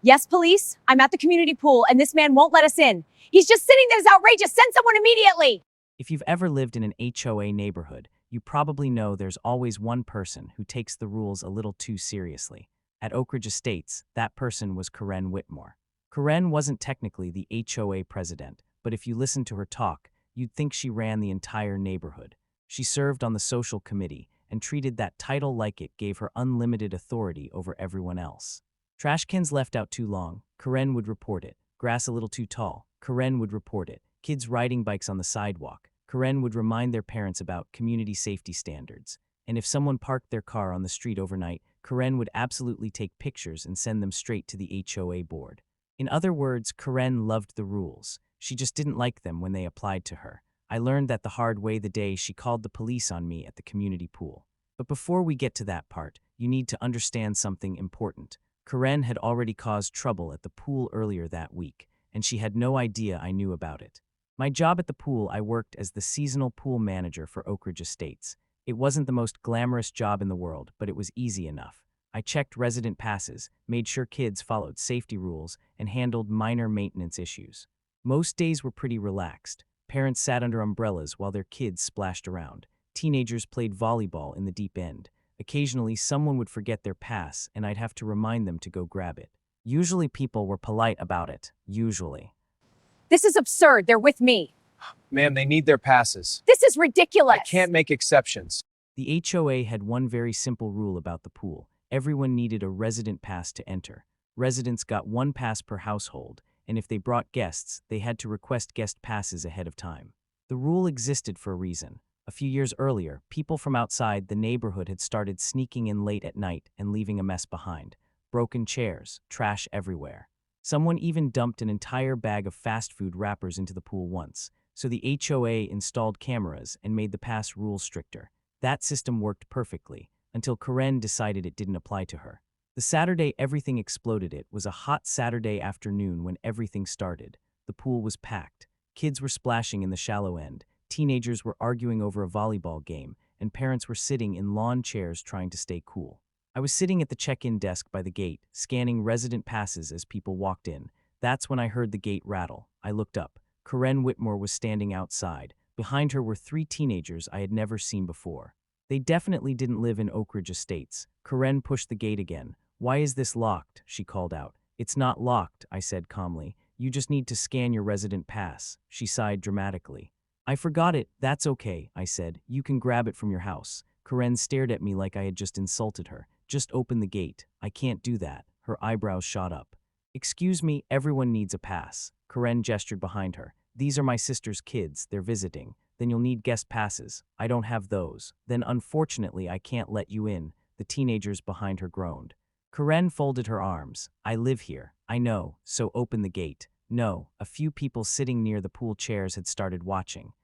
Yes, police. I'm at the community pool, and this man won't let us in. He's just sitting there. It's outrageous. Send someone immediately. If you've ever lived in an HOA neighborhood, you probably know there's always one person who takes the rules a little too seriously. At Oak Ridge Estates, that person was Karen Whitmore. Karen wasn't technically the HOA president, but if you listened to her talk, you'd think she ran the entire neighborhood. She served on the social committee and treated that title like it gave her unlimited authority over everyone else. Trash cans left out too long, Karen would report it. Grass a little too tall, Karen would report it. Kids riding bikes on the sidewalk, Karen would remind their parents about community safety standards. And if someone parked their car on the street overnight, Karen would absolutely take pictures and send them straight to the HOA board. In other words, Karen loved the rules. She just didn't like them when they applied to her. I learned that the hard way the day she called the police on me at the community pool. But before we get to that part, you need to understand something important. Karen had already caused trouble at the pool earlier that week, and she had no idea I knew about it. My job at the pool, I worked as the seasonal pool manager for Oak Ridge Estates. It wasn't the most glamorous job in the world, but it was easy enough. I checked resident passes, made sure kids followed safety rules, and handled minor maintenance issues. Most days were pretty relaxed. Parents sat under umbrellas while their kids splashed around. Teenagers played volleyball in the deep end. Occasionally, someone would forget their pass, and I'd have to remind them to go grab it. Usually people were polite about it. Usually. This is absurd. They're with me. Ma'am, they need their passes. This is ridiculous. I can't make exceptions. The HOA had one very simple rule about the pool. Everyone needed a resident pass to enter. Residents got one pass per household, and if they brought guests, they had to request guest passes ahead of time. The rule existed for a reason. A few years earlier, people from outside the neighborhood had started sneaking in late at night and leaving a mess behind. Broken chairs, trash everywhere. Someone even dumped an entire bag of fast food wrappers into the pool once, so the HOA installed cameras and made the pass rule stricter. That system worked perfectly, until Karen decided it didn't apply to her. The Saturday everything exploded, it was a hot Saturday afternoon when everything started. The pool was packed. Kids were splashing in the shallow end. Teenagers were arguing over a volleyball game, and parents were sitting in lawn chairs trying to stay cool. I was sitting at the check-in desk by the gate, scanning resident passes as people walked in. That's when I heard the gate rattle. I looked up. Karen Whitmore was standing outside. Behind her were 3 teenagers I had never seen before. They definitely didn't live in Oak Ridge Estates. Karen pushed the gate again. "Why is this locked?" she called out. "It's not locked," I said calmly. "You just need to scan your resident pass." She sighed dramatically. "I forgot it." "That's okay," I said. "You can grab it from your house." Karen stared at me like I had just insulted her. "Just open the gate." "I can't do that." Her eyebrows shot up. "Excuse me, everyone needs a pass." Karen gestured behind her. "These are my sister's kids. They're visiting. Then you'll need guest passes." "I don't have those." "Then unfortunately I can't let you in." The teenagers behind her groaned. Karen folded her arms. "I live here. I know, so open the gate." No, a few people sitting near the pool chairs had started watching.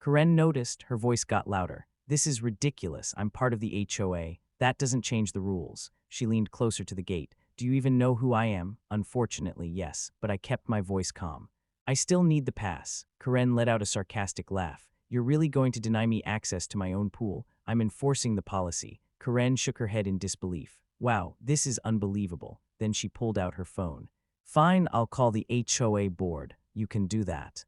Karen noticed, her voice got louder. "This is ridiculous. I'm part of the HOA. That doesn't change the rules." She leaned closer to the gate. "Do you even know who I am?" "Unfortunately, yes, but I kept my voice calm." "I still need the pass." Karen let out a sarcastic laugh. "You're really going to deny me access to my own pool? I'm enforcing the policy." Karen shook her head in disbelief. "Wow, this is unbelievable." Then she pulled out her phone. "Fine, I'll call the HOA board. You can do that."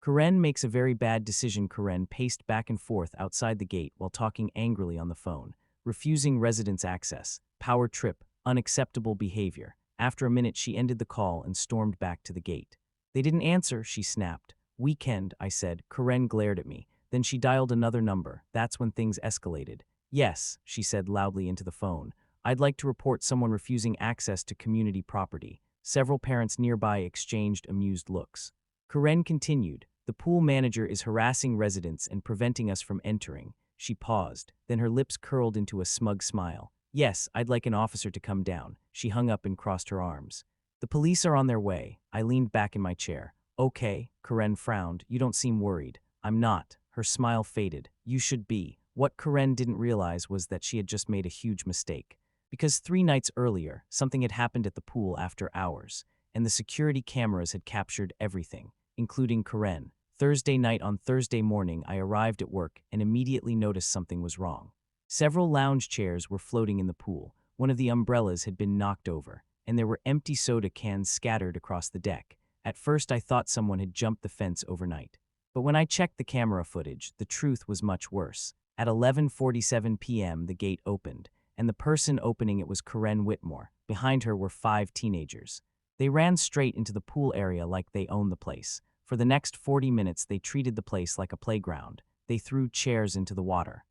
Karen makes a very bad decision. Karen paced back and forth outside the gate while talking angrily on the phone. Refusing residents access. Power trip. Unacceptable behavior. After a minute, she ended the call and stormed back to the gate. "They didn't answer," she snapped. "Weekend," I said. Karen glared at me. Then she dialed another number. That's when things escalated. "Yes," she said loudly into the phone. "I'd like to report someone refusing access to community property." Several parents nearby exchanged amused looks. Karen continued. "The pool manager is harassing residents and preventing us from entering." She paused, then her lips curled into a smug smile. "Yes, I'd like an officer to come down." She hung up and crossed her arms. "The police are on their way." I leaned back in my chair. "Okay," Karen frowned. "You don't seem worried." "I'm not." Her smile faded. "You should be." What Karen didn't realize was that she had just made a huge mistake. Because 3 nights earlier, something had happened at the pool after hours, and the security cameras had captured everything, including Karen. Thursday night. On Thursday morning, I arrived at work and immediately noticed something was wrong. Several lounge chairs were floating in the pool. One of the umbrellas had been knocked over. and there were empty soda cans scattered across the deck. At first I thought someone had jumped the fence overnight. But when I checked the camera footage, the truth was much worse. At 11:47 p.m. the gate opened, and the person opening it was Karen Whitmore. Behind her were 5 teenagers. They ran straight into the pool area like they owned the place. For the next 40 minutes they treated the place like a playground. They threw chairs into the water.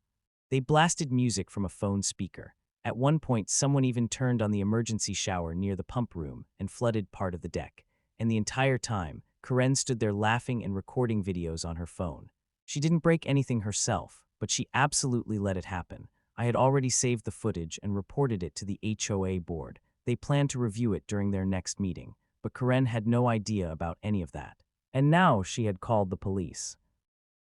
They blasted music from a phone speaker. At one point, someone even turned on the emergency shower near the pump room and flooded part of the deck. And the entire time, Karen stood there laughing and recording videos on her phone. She didn't break anything herself, but she absolutely let it happen. I had already saved the footage and reported it to the HOA board. They planned to review it during their next meeting, but Karen had no idea about any of that. And now she had called the police.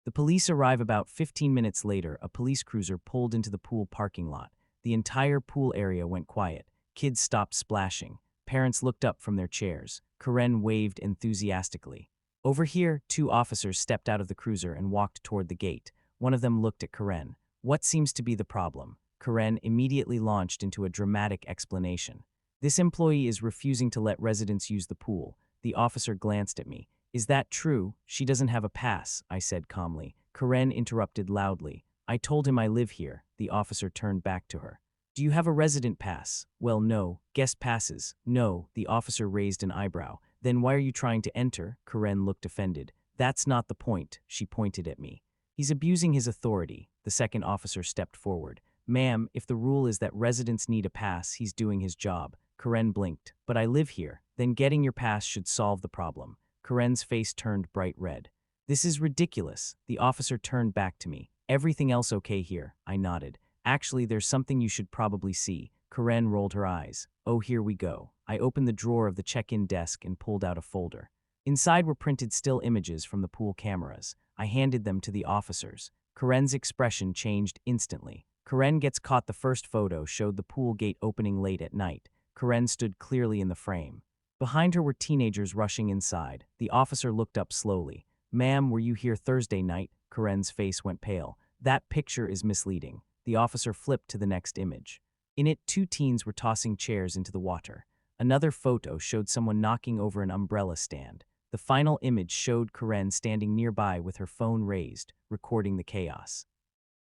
The police arrive about 15 minutes later. A police cruiser pulled into the pool parking lot. The entire pool area went quiet. Kids stopped splashing. Parents looked up from their chairs. Karen waved enthusiastically. Over here, 2 officers stepped out of the cruiser and walked toward the gate. One of them looked at Karen. What seems to be the problem? Karen immediately launched into a dramatic explanation. This employee is refusing to let residents use the pool. The officer glanced at me. Is that true? She doesn't have a pass, I said calmly. Karen interrupted loudly. I told him I live here. The officer turned back to her. Do you have a resident pass? Well, no. Guest passes? No. The officer raised an eyebrow. Then why are you trying to enter? Karen looked offended. That's not the point. She pointed at me. He's abusing his authority. The second officer stepped forward. Ma'am, if the rule is that residents need a pass, he's doing his job. Karen blinked. But I live here. Then getting your pass should solve the problem. Karen's face turned bright red. This is ridiculous. The officer turned back to me. Everything else okay here? I nodded. Actually, there's something you should probably see. Karen rolled her eyes. Oh, here we go. I opened the drawer of the check-in desk and pulled out a folder. Inside were printed still images from the pool cameras. I handed them to the officers. Karen's expression changed instantly. Karen gets caught. The first photo showed the pool gate opening late at night. Karen stood clearly in the frame. Behind her were teenagers rushing inside. The officer looked up slowly. Ma'am, were you here Thursday night? Karen's face went pale. That picture is misleading. The officer flipped to the next image. In it, 2 teens were tossing chairs into the water. Another photo showed someone knocking over an umbrella stand. The final image showed Karen standing nearby with her phone raised, recording the chaos.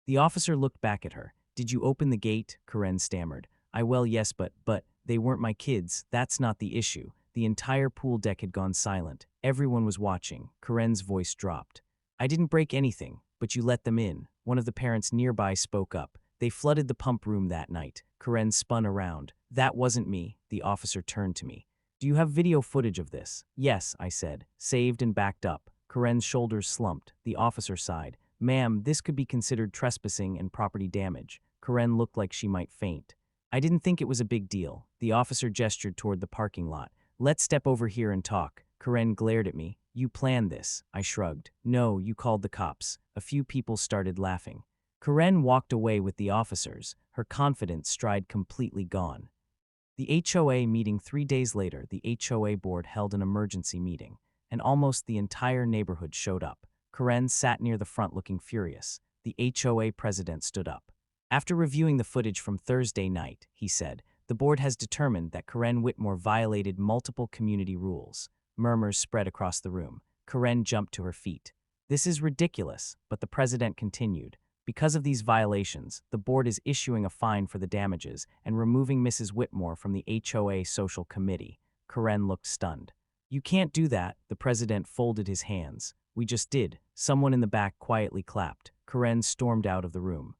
The officer looked back at her. Did you open the gate? Karen stammered. Well, yes, but they weren't my kids. That's not the issue. The entire pool deck had gone silent. Everyone was watching. Karen's voice dropped. I didn't break anything, but you let them in. One of the parents nearby spoke up. They flooded the pump room that night. Karen spun around. That wasn't me. The officer turned to me. Do you have video footage of this? Yes, I said. Saved and backed up. Karen's shoulders slumped. The officer sighed. Ma'am, this could be considered trespassing and property damage. Karen looked like she might faint. I didn't think it was a big deal. The officer gestured toward the parking lot. Let's step over here and talk. Karen glared at me. You planned this. I shrugged. No, you called the cops. A few people started laughing. Karen walked away with the officers, her confident stride completely gone. The HOA meeting 3 days later, the HOA board held an emergency meeting, and almost the entire neighborhood showed up. Karen sat near the front looking furious. The HOA president stood up. After reviewing the footage from Thursday night, he said, the board has determined that Karen Whitmore violated multiple community rules. Murmurs spread across the room. Karen jumped to her feet. This is ridiculous, but the president continued. Because of these violations, the board is issuing a fine for the damages and removing Mrs. Whitmore from the HOA social committee. Karen looked stunned. You can't do that, the president folded his hands. We just did. Someone in the back quietly clapped. Karen stormed out of the room.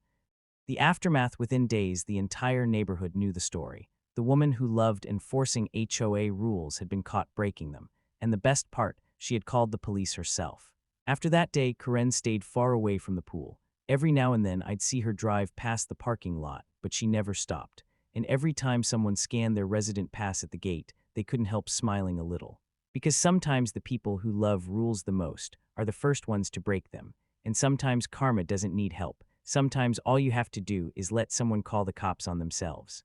The aftermath: within days, the entire neighborhood knew the story. The woman who loved enforcing HOA rules had been caught breaking them. And the best part, she had called the police herself. After that day, Karen stayed far away from the pool. Every now and then, I'd see her drive past the parking lot, but she never stopped. And every time someone scanned their resident pass at the gate, they couldn't help smiling a little. Because sometimes the people who love rules the most are the first ones to break them. And sometimes karma doesn't need help. Sometimes all you have to do is let someone call the cops on themselves.